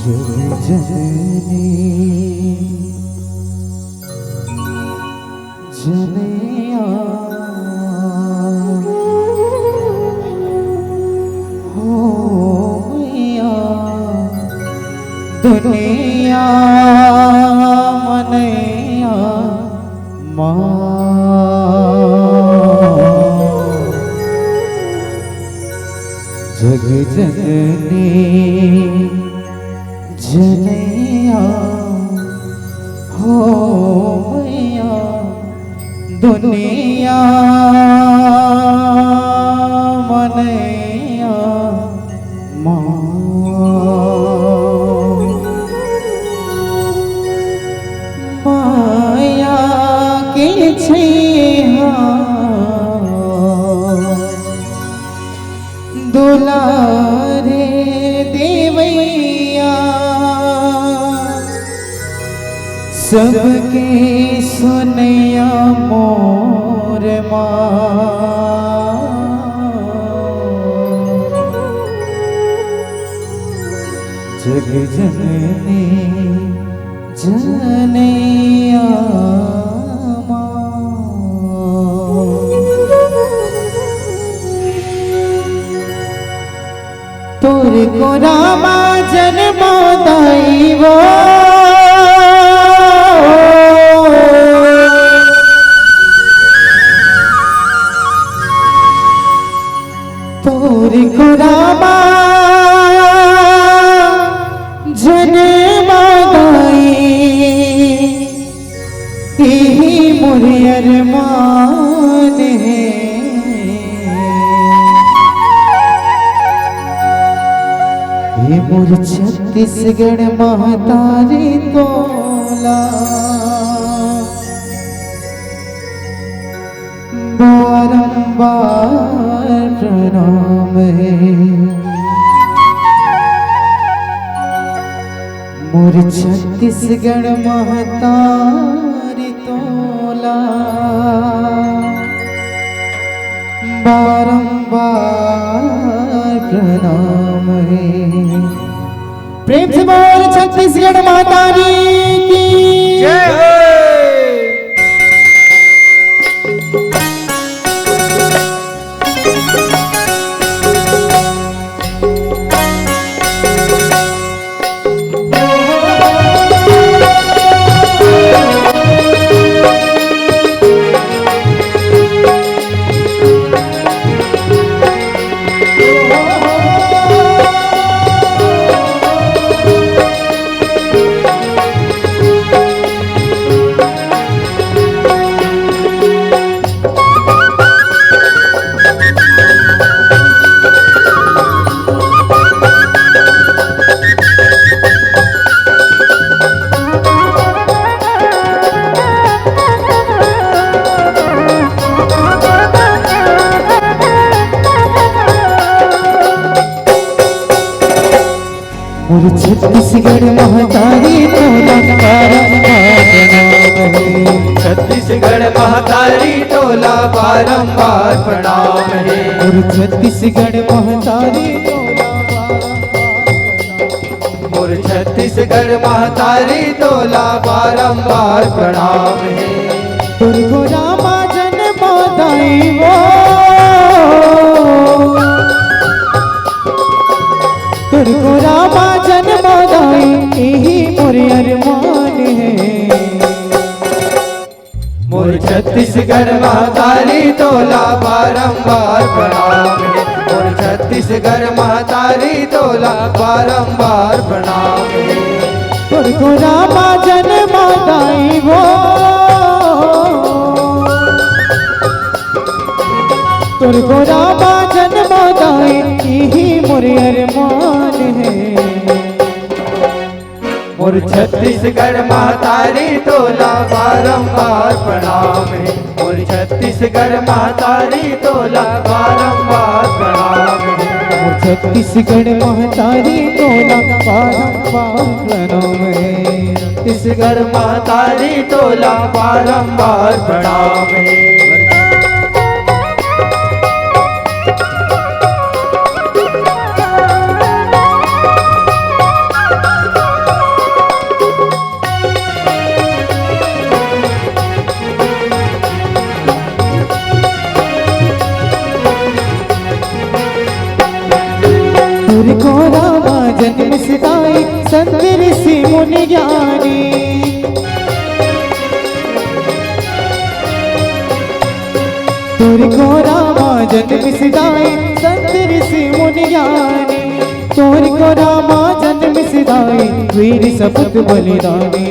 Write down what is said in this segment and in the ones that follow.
जग जननी जनया हो मैया दुनिया मनैया माँ जग जननी जनैया हो मैया दुनिया मनैया माँ माया के छैया दुलारे देवैया सबके सुनैया मोर माँ जग जननी जनैया तोर को रामा जन्म दैवो तोर को रामा जन्म दैही मुरियर मान है मोर छत्तीसगढ़ महतारी तोला बारंबार प्रणाम है मोर छत्तीसगढ़ महतारी तोला बारंबार प्रणाम है प्रेम से बोल छत्तीसगढ़ मातारी की जय छत्तीसगढ़ महतारी तोला छत्तीसगढ़ महतारी तोला बारंबार प्रणाम है और छत्तीसगढ़ महतारी तोला और छत्तीसगढ़ महतारी तोला बारंबार प्रणाम है तुरको रामा जन्म दैवो तुरको रामा जन्म दैही मोर अरमान है मोर छत्तीसगढ़ महतारी तोला बारंबार प्रणाम है मोर छत्तीसगढ़ महतारी तोला बारंबार प्रणाम है तुरको रामा जन्म दैवो तुरको रामा जन्म दैही मोर अरमान है मोर छत्तीसगढ़ महतारी तोला बारंबार प्रणाम है मोर छत्तीसगढ़ महतारी तोला बारंबार प्रणाम है मोर छत्तीसगढ़ महतारी तोला बारंबार प्रणाम है छत्तीसगढ़ महतारी तोला बारंबार प्रणाम है जन्म सिधाई संत ऋषि मुनि ज्ञानी। तोर को रामा जन्म सिधाई वीर सपूत बलिदानी।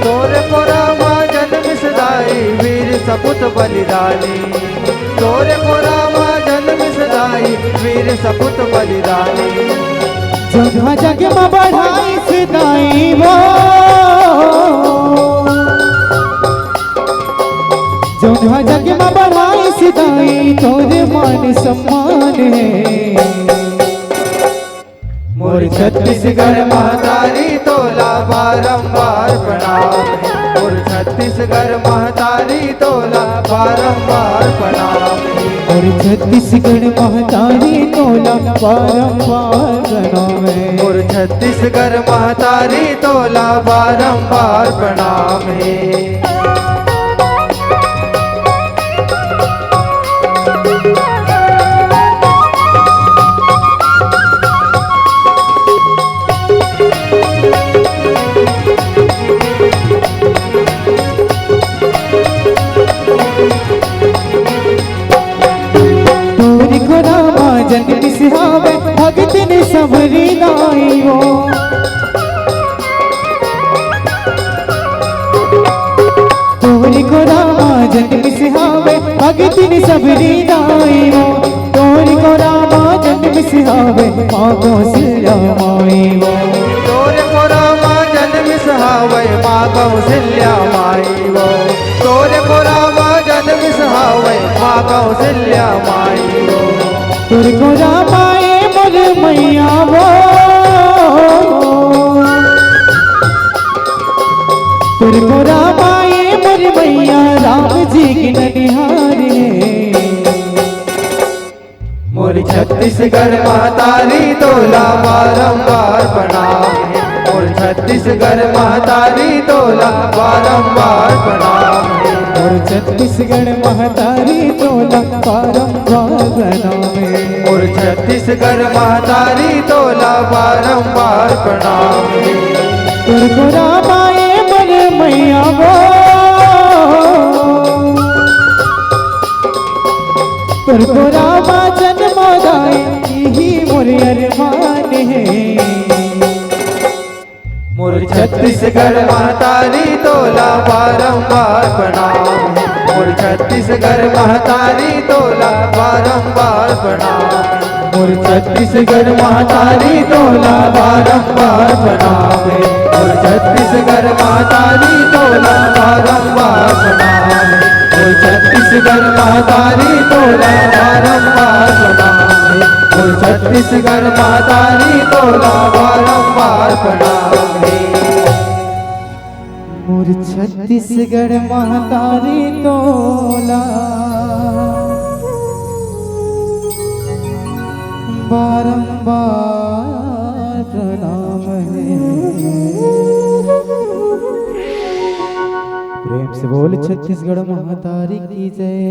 तोर को रामा जन्म सिधाई वीर सपूत बलिदानी। तोर को रामा जन्म सिधाई वीर सपूत बलिदानी। जगह जग में बढ़ाई सिधाई वो, जगह जग में बढ़ाई सिधाई तोरे मान सम्मान है। मोर छत्तीसगढ़ महतारी तोला बारंबार प्रणाम है। मोर छत्तीसगढ़ महतारी तोला बारंबार प्रणाम है। और छत्तीसगढ़ महतारी तोला बारंबार प्रणाम है। और छत्तीसगढ़ महतारी तोला बारंबार प्रणाम है। जन्म सिहावे भगत ने सबरी लाई हो। तोरी को रामा जन्म सिहावे भगत ने सबरी लाई हो। तोरी को रामा जन्म सिहावे माँ कौशल्या माई हो। तोरे को रामा जन्म सिहावे माँ कौशल्या माई हो। तोरे को रामा जन्म सिहावे माँ कौशल्या माई हो। तोर को रामाए मोर मैया वो, तोर को रामाए मोर मैया राम जी की ननिहारे। मोर छत्तीसगढ़ महतारी तोला बारंबार प्रणाम है। मोर छत्तीसगढ़ महतारी तोला बारंबार प्रणाम है। और छत्तीसगढ़ महतारी तोला बारंबार प्रणाम है। और छत्तीसगढ़ महतारी तोला बारंबार प्रणाम है। तोर को रामाए मोर मैया वो, तोर को रामा जन्म दाई यही मोर अरमान है। मोर छत्तीसगढ़ महतारी तोला बारंबार प्रणाम है। मोर छत्तीसगढ़ महतारी तोला बारंबार प्रणाम है। मोर छत्तीसगढ़ महतारी तोला बारंबार प्रणाम है। मोर छत्तीसगढ़ महतारी तोला बारंबार प्रणाम है। मोर छत्तीसगढ़ महतारी तोला बारंबार प्रणाम है। मोर छत्तीसगढ़ महतारी तोला बारंबार प्रणाम है। मोर छत्तीसगढ़ महतारी तोला बारंबार प्रणाम है। प्रेम से बोल छत्तीसगढ़ महतारी की जय।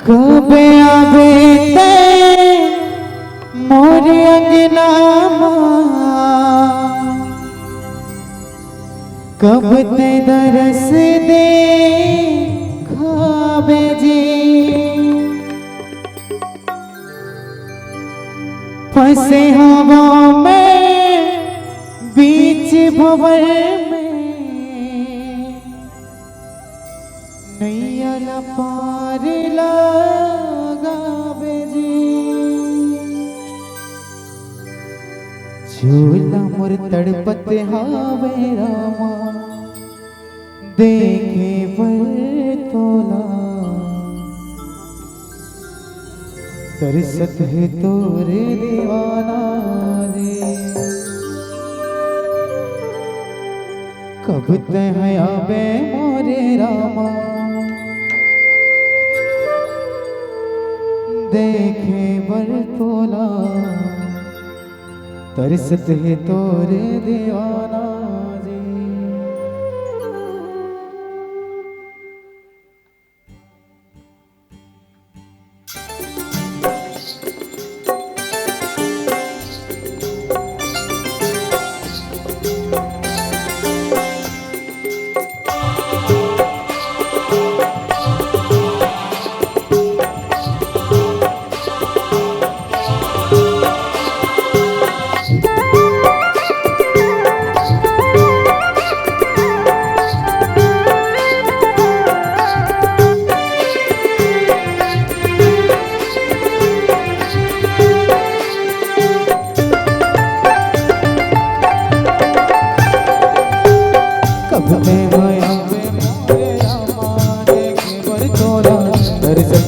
कबे आवे ते मोर अंगना कब ते दरस दे खावे जी। फंसे हवा में बीच भंवर में नैया पार लगावे जी। झूला मोर तड़पत हावे रामा देखे पर तोला। तरसत है तोरे दीवाना रे कब तह आवे मोरे रामा देखे बर तोला। तरसत है तोरे दीवाना जी।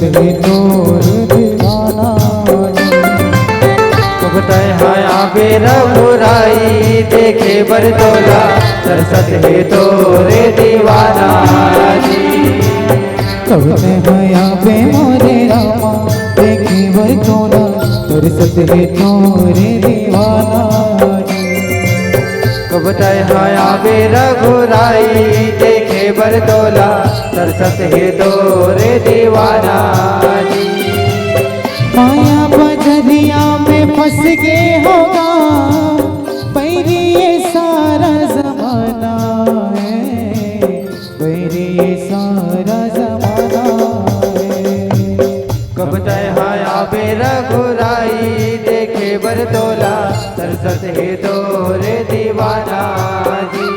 है तोर दीवाना कब तय हाया बेरा बुराई देखे बरतोला सरसत है तोरे दीवाना जी कब तय हाया बे मोरे रामा देखे बरतोला सरसत है तोरे दीवाना कब तय हाया बेरा बुराई देखे बरतोला सरसत है तोरे दीवाना जी माया बजरिया में फंस के होगा बैरी ये सारा जमाना है बैरी ये सारा जमाना है कब तय हाया बेरा बुराई देखे बरतोला सरसत है तोरे दीवाना जी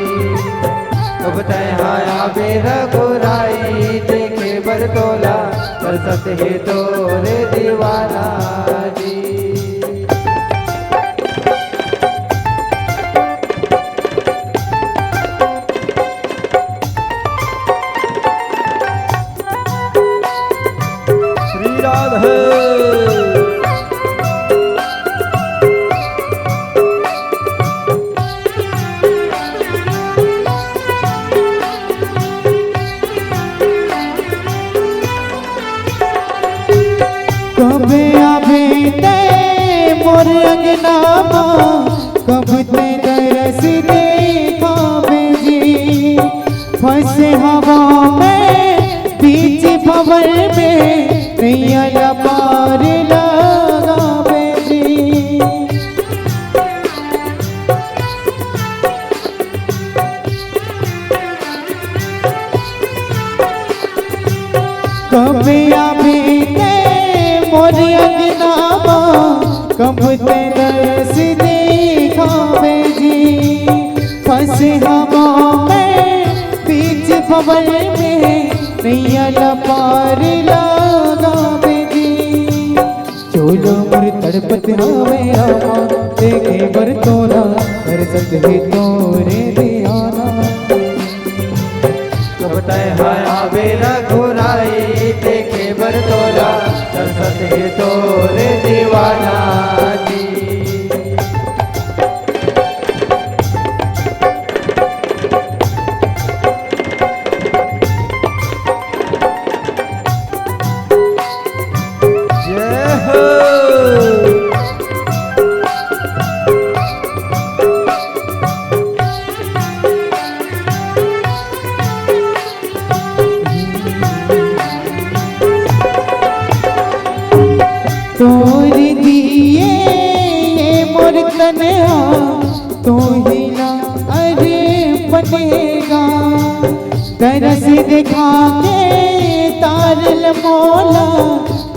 कब तय हाया बेरा बुराई देखे बरतोला सरसत है तोरे दीवाना जी श्री राधे कब आवे ते मोर अंगनामा कब ते दरस देखावे जी फंसे हवा में बीच भंवर में नैया पार लगावे जी कब आवे ते मोर अंगनामा कब ते दरस देखावे जी फंसे हवा में बीच भंवर में नैया पार लगावे जी चोलो मोर तड़पत हवे रामा देखे बरतोला सरसत है तोरे दीवाना कब तय हाया बेरा बुराई देखे बरतोला सरसत है तोरे दीवाना जी जय हो तोर दिए ये मोर तनहा तो ही ना अरे बनेगा तरस दिखा के तारल मौला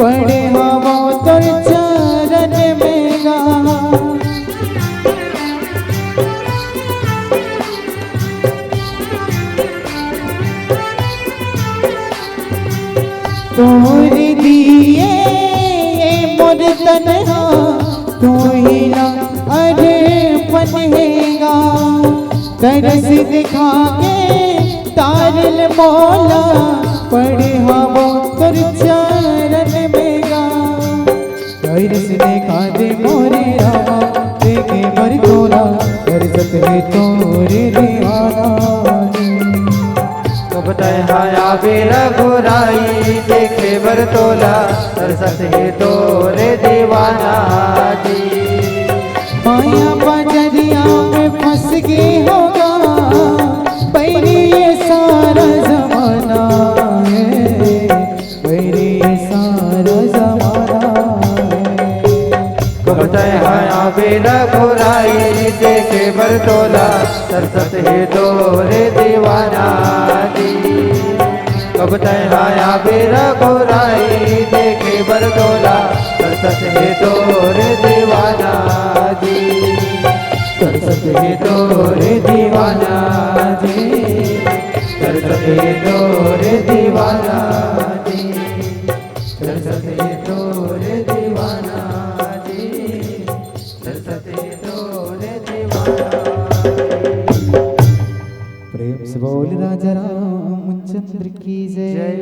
पड़े हवा तोर चरण में गा तोर दिए मोर तनहा तू ही ना अरे बनेगा तरस दिखा के तारल मौला पड़े हवा तोर चरण में गा तरस दिखा दे मोरे रामा देखे बरतोला सरसत है तोरे दीवाना कब तय हाया बेरा बुराई देखे बरतोला सरसत है तोरे दीवाना जी माया बजरिया में फंस के होगा बैरी ये सारा जमाना है बैरी ये सारा जमाना है कब तय हाया बेरा बुराई देखे बरतोला सरसत है तोरे दीवाना जी कब तय हाया बेरा बुराई देखे बरतोला सरसत है तोरे दीवाना जी सरसत है तोरे दीवाना जी सरसत है तोरे दीवाना जी सरसत है तोरे दीवाना जी सरसत है तोरे दीवाना प्रेम से बोल राजा रामचंद्र की जय।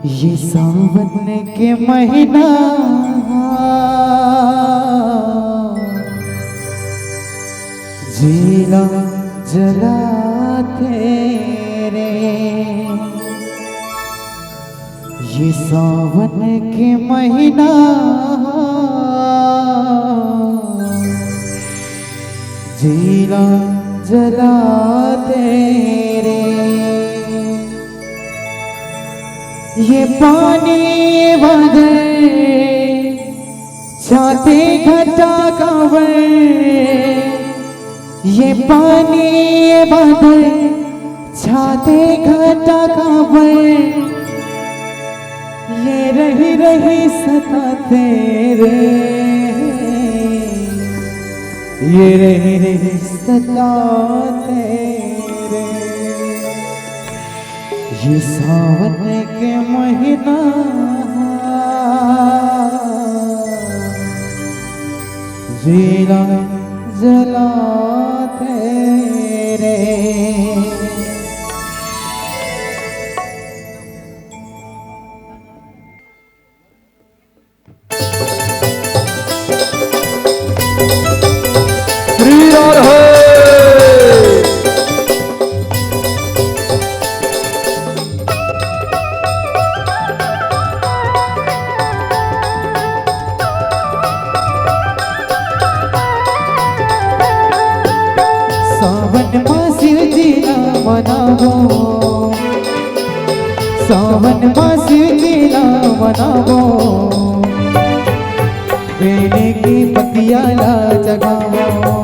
ये सावन के महीना जीला जलाते रे, ये सावन के महीना जीला जलाते रे। ये पानी बादल छाते घटा कांवर, ये पानी बादल छाते घटा कांवर, ये रही रही सताते रे, ये रही रही सताते रे। ये सावन के महीना जीला जलाते रे। सावन मासी जीला मनावो, सावन मासी जीला मनावो, बेले की पतियाला जगावो,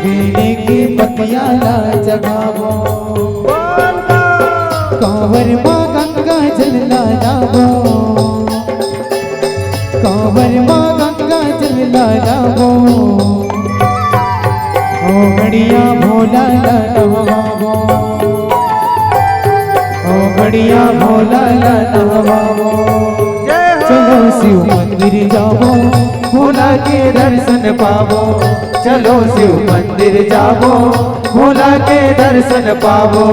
बेले की पतियाला जगावो। कांवर माँ गंगा जल लावो, कांवर माँ गंगा जल लावो, ओ गड़िया भोला नहवावो, ओ गड़िया भोला नहवावो। चलो शिव मंदिर जावो, भोला के दर्शन पावो, चलो शिव मंदिर जावो, भोला के दर्शन पावो।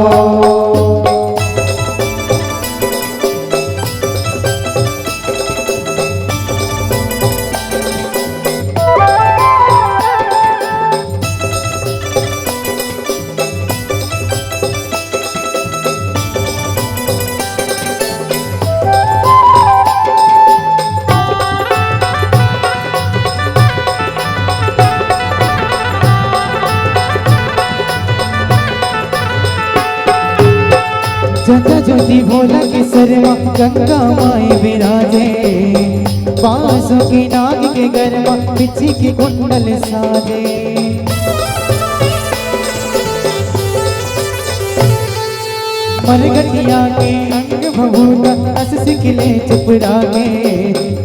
जटा ज्योति भोला के सरवा गंगा माई विराजे, बांसों की नाग के गरमा पिछी की कुंडल साजे। मरगटिया के अंग भभूता अस सिखले चुप रागे,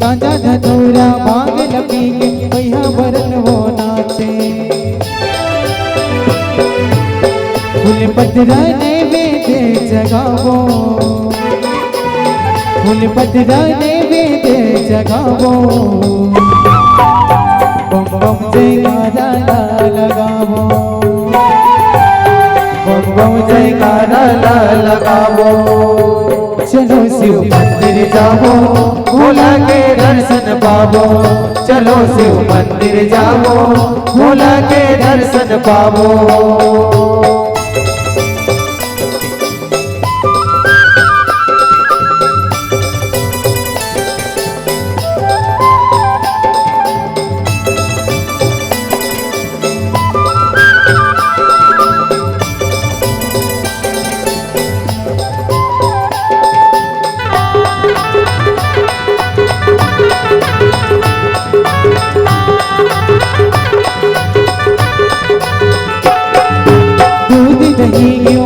ताजा धतूरा भाग लपी के भैया बरन वो नाचे। फूल पतरा नैवेद्य जगावो, फूल पतरा नैवेद्य जगावो, बम बम जयकारा लगावो, बम बम जयकारा लगावो। चलो शिव मंदिर जावो, भोला के दर्शन पावो, चलो शिव मंदिर जावो, भोला के दर्शन पावो।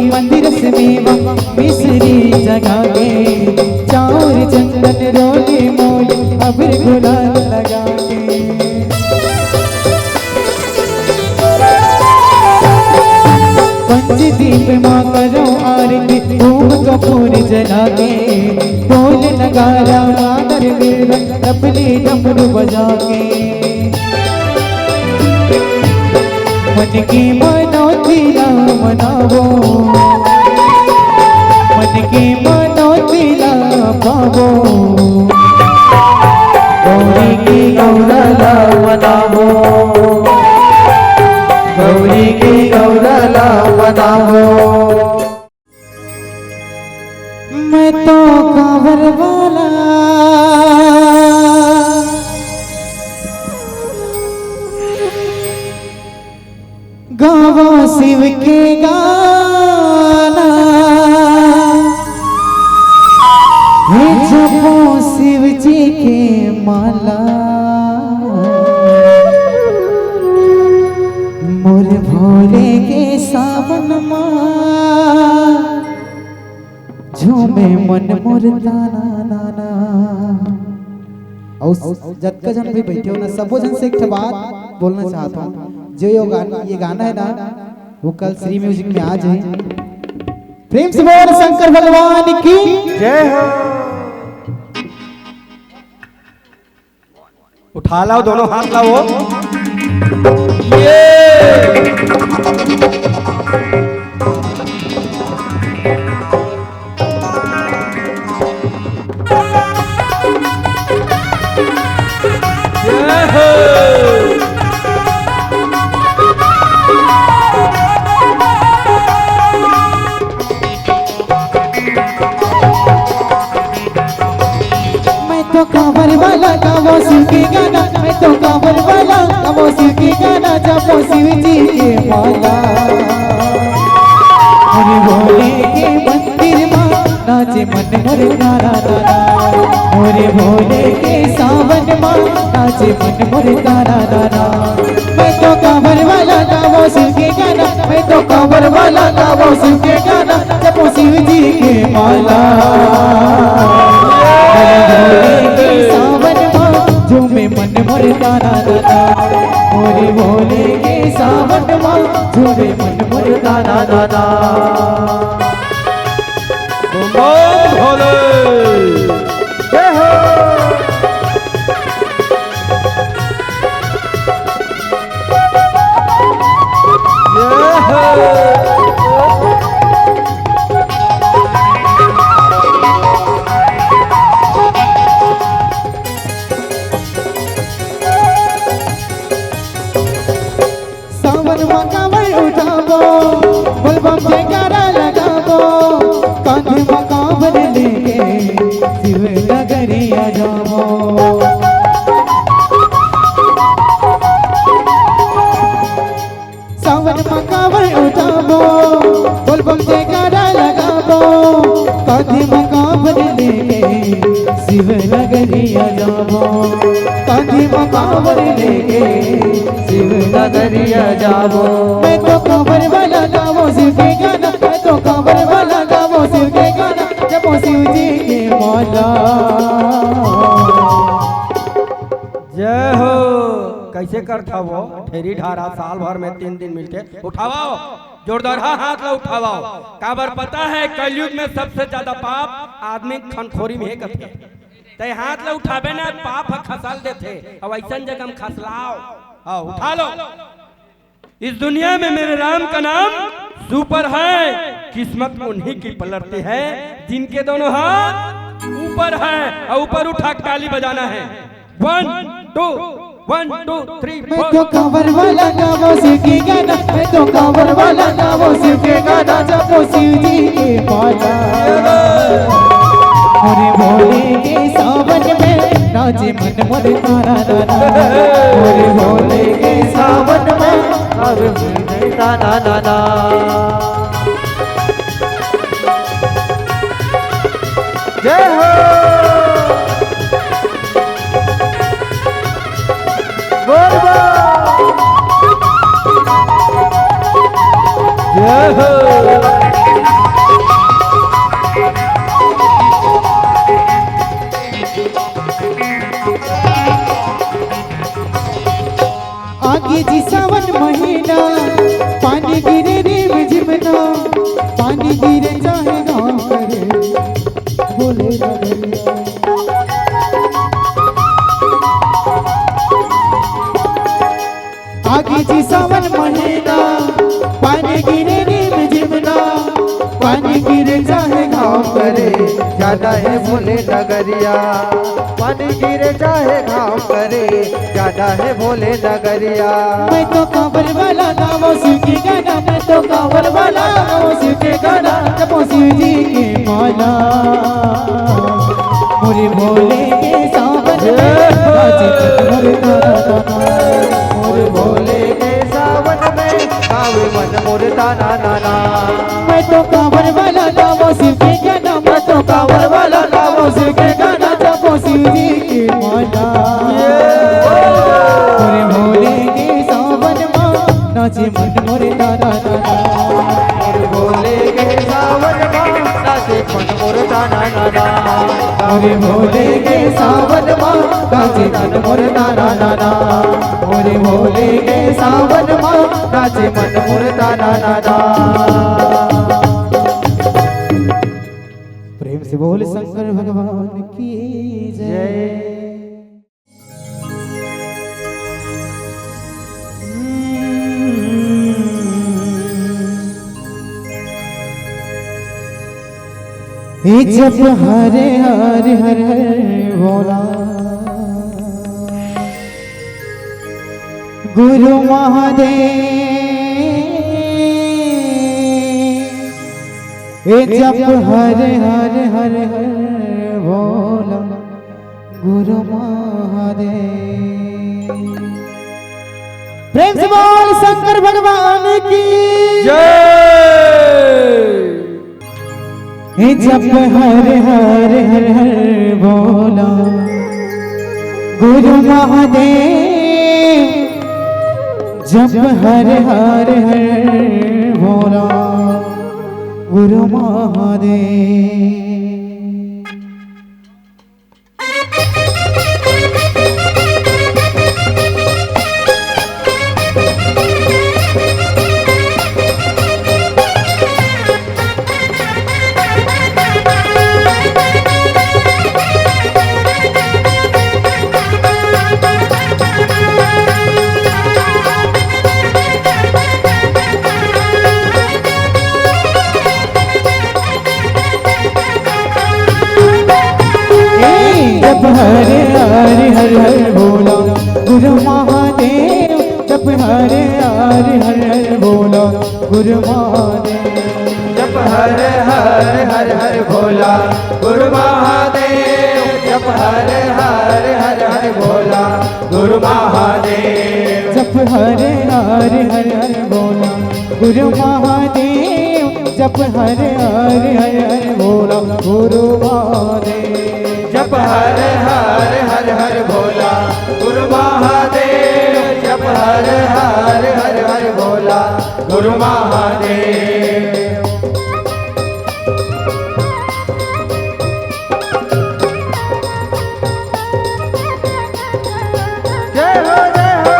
मंदिर से मेवा मिश्री जगा के, चाउर चंदन रोले मोले अबीर गुलाल लगा के। पंचदीप माँ करो आरती धूप कपूर जला के, ढोल नगारा मादर मेरा तबले डमरू बजा के। मन की मनौती मनावो, मन की मनौती बनाओ। मैं तो कांवर वाला गावा शिव के गाना, हे जपो शिव जी के माला, मोर भोले के सावन माँ झूमे मन मोर ताना नाना। और जत जन भी बैठे हो ना, सबो जन से एक बात बोलना चाहता हूँ। जो ये गाना है ना, वो कल श्री म्यूजिक में आ जाए। प्रेम से बोल शंकर भगवान की जय हो। उठा लाओ, दोनों हाथ लाओ। ये तो कांवर वाला गावो शिव के गाना, मैं तो कांवर वाला गावो शिव के गाना, जपो शिव जी के माला, मोरे भोले के मंदिर माँ नाचे मन मोर तारा तारा, मोरे भोले के सावन माँ नाचे मन मोर तारा तारा। मैं तो कांवर वाला गावो शिव के गाना, मैं तो कांवर वाला गावो शिव के गाना, जपो शिव जी के माला, सावन माँ झूमे मन मोर तारा दादा, मोरे भोले के सावन माँ झूमे मन मोर तारा दादा। भोले जय हो। सावन माँ कांवर उठावो, बोलबम जयकारा लगावो, कांधे माँ कांवर लेके शिव नगरिया जावो। सावन माँ कांवर उठावो, बोलबम जयकारा लगावो, कांधे माँ कांवर लेके शिव नगरिया जावो, कांधे माँ कांवर लेके शिव नगरिया जावो। मैं तो कांवर वाला गावो शिव के गाना, मैं तो कांवर वाला गावो शिव के गाना, जपो शिव जी के माला। जय हो। कैसे करता वो ठेरी ढारा साल भर में 3 दिन मिलके उठावाओ, जोरदार हाथ ला उठावाओ। काबर पता है कलयुग में सबसे ज्यादा पाप आदमी खनखोरी में करते, ते हाथ ला उठावे ना पाप खसल देते, अब ऐसा जगह हम खसलाओ। आओ उठा लो। इस दुनिया में मेरे राम का नाम सुपर है, किस्मत उन्हीं की पलटती है जिनके दोनों हाथ ऊपर है, और ऊपर उठा ताली बजाना है। 1 2 1 2 3 मैं तो कांवर वाला गावो शिव के गाना, मैं तो कांवर वाला गावो शिव के गाना, जपो शिव जी के माला, मोरे भोले के सावन में नाचे मन मोर तारा दादा, मोरे भोले के सावन में अरे ताना नाना। जय हो। बोल बा। जय हो। आगे जी सावन महीना, पानी गिरे रे झिमना, पानी गिरे चाहे गाँव करे बोले नगरिया। आगे जी सावन महीना, पानी गिरे रे झिमना, पानी गिरे चाहे गाँव करे जाना है भोले नगरिया, पानी गिरे चाहे घाव करे, जाना है भोले नगरिया। मैं तो कांवर वाला गावो शिव के गाना, मैं तो कांवर वाला माला मोरे भोले के सावन में नाचे मन मोर ताना ताना मोर भोले के सावन में गावे मन मोर ताना नाना। मैं तो कांवर वाला गावो शिव के गाना मैं तो कांवर वाला गावो शिव के गाना जपो शिव जी की माला मोरे भोले के सावन में नाचे मन मोरे ताना ताना मोर भोले के सावन में नाचे मन मोर ताना नाना। मोरे भोले के सावन में नाचे मन मोर ताना ताना मोरे भोले के सावन में नाचे मन मोर ताना नाना। प्रेम से बोल शंकर भगवान की जय। जप हरे हरे हर हर बोला गुरु महादेव जप हरे हरे हर हर बोला गुरु महादेव। प्रेम से बोल शंकर भगवान की जप हरे हरे हर हर बोला गुरु महादेव जप हरे हरे हर बोला गुरु महादेव। जप हरे हरे हर हर बोला गुरु महादेव जप हरे हरे हर हर बोला गुरु महादेव। जप हरे हरे हर हर भोला गुरु महादेव। जप हरे हरे हर हर भोला गुरु महादेव। जप हरे हरे हर हर बोला गुरु महादेव जप हरे हरे हर हर बोला गुरु महादेव। जप हरे हरे हर हर भोला गुरु महादेव। जप हरे हरे हर हर भोला गुरु महादेव। जय हो जय हो।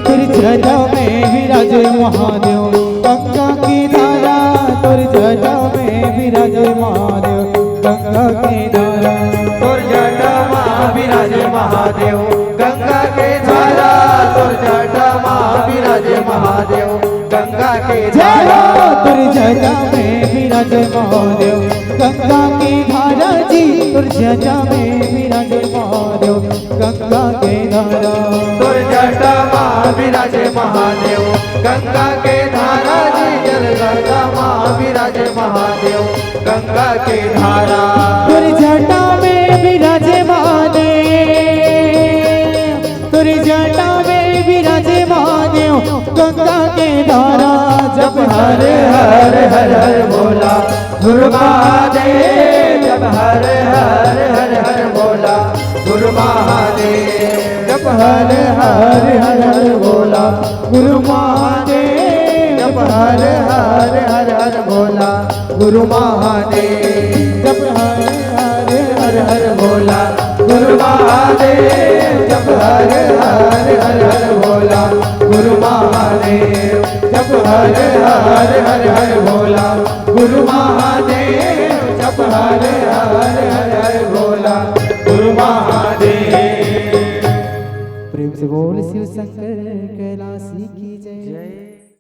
तेरी जटा में विराजे महादेव गंगा की धारा तोर जटा में विराजे महादेव गंगा की धारा तोर जटा माँ विराजे महादेव गंगा के धारा। तोर जटा माँ विराजे महादेव गंगा के धारा। तोर जटा में विराजे महादेव गंगा की धारा जी तोर जटा में विराजे महादेव गंगा के धारा। तोर जटा माँ विराजे महादेव गंगा के धारा जी जल गंगा माँ विराजे महादेव गंगा के धारा। तोर जटा में विराजे महादेव तोर जटा में विराजे महादेव गंगा के धारा। जप हरे हरे हर हर भोला गुरु महादेव। जप हरे हरे हर हर भोला गुरु महादेव। जप हरे हरे हर हर भोला गुरु महादेव। जप हरे हरे हर हर भोला गुरु महादेव। जप हरे हरे हर हर भोला गुरु महादेव।